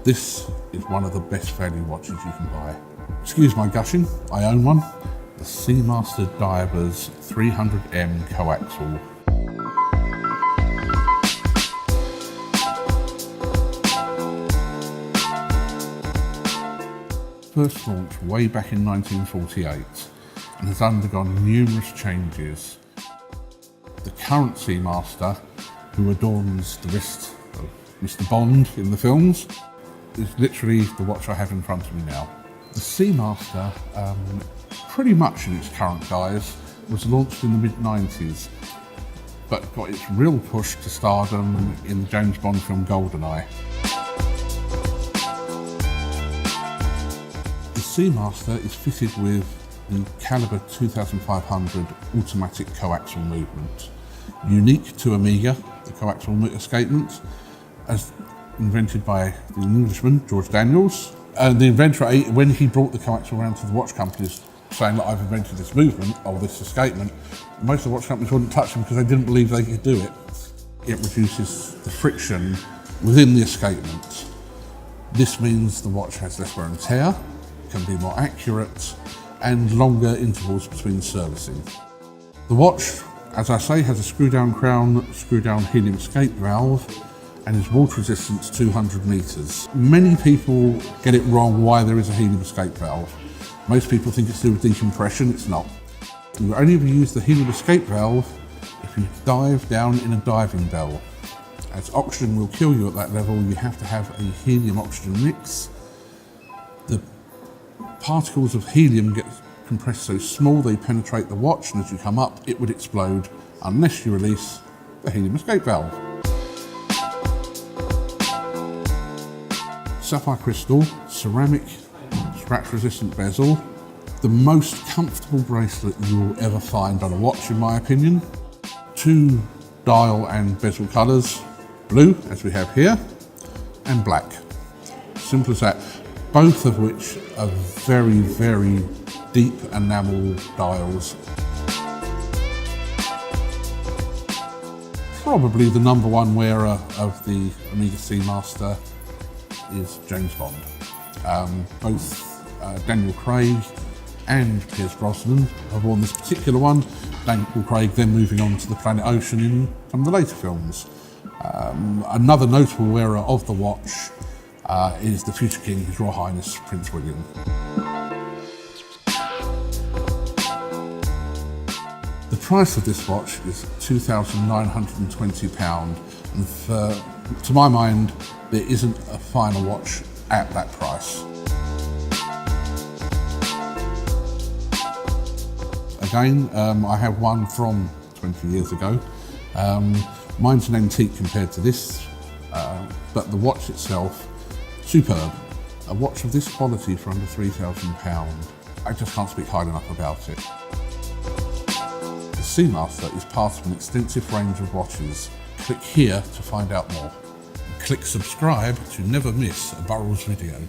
This is one of the best value watches you can buy. Excuse my gushing, I own one. The Seamaster Diver's 300M coaxial. First launched way back in 1948 and has undergone numerous changes. The current Seamaster, who adorns the wrist of Mr. Bond in the films, is literally the watch I have in front of me now. The Seamaster, pretty much in its current guise, was launched in the mid-90s, but got its real push to stardom in the James Bond film GoldenEye. The Seamaster is fitted with the caliber 2500 automatic coaxial movement. Unique to Omega, the coaxial escapement, as invented by the Englishman George Daniels. And the inventor, when he brought the coaxial around to the watch companies, saying that I've invented this movement or this escapement, most of the watch companies wouldn't touch them because they didn't believe they could do it. It reduces the friction within the escapement. This means the watch has less wear and tear, can be more accurate, and longer intervals between servicing. The watch, as I say, has a screw-down crown, screw-down helium escape valve, and is water resistant to 200 meters. Many people get it wrong why there is a helium escape valve. Most people think it's to do with decompression, it's not. You only ever use the helium escape valve if you dive down in a diving bell. As oxygen will kill you at that level, you have to have a helium-oxygen mix. The particles of helium get compressed so small they penetrate the watch, and as you come up, it would explode unless you release the helium escape valve. Sapphire crystal, ceramic, scratch-resistant bezel, the most comfortable bracelet you will ever find on a watch, in my opinion. 2 dial and bezel colours, blue, as we have here, and black. Simple as that. Both of which are very, very deep enamel dials. Probably the #1 wearer of the Omega Seamaster is James Bond. Both Daniel Craig and Pierce Brosnan have worn this particular one. Daniel Craig then moving on to the Planet Ocean in some of the later films. Another notable wearer of the watch is the future King, His Royal Highness Prince William. The price of this watch is £2,920, and to my mind, there isn't a finer watch at that price. Again, I have one from 20 years ago. Mine's an antique compared to this, but the watch itself, superb. A watch of this quality for under £3,000. I just can't speak highly enough about it. The Seamaster is part of an extensive range of watches. Click here to find out more. Click subscribe to never miss a Burrells video.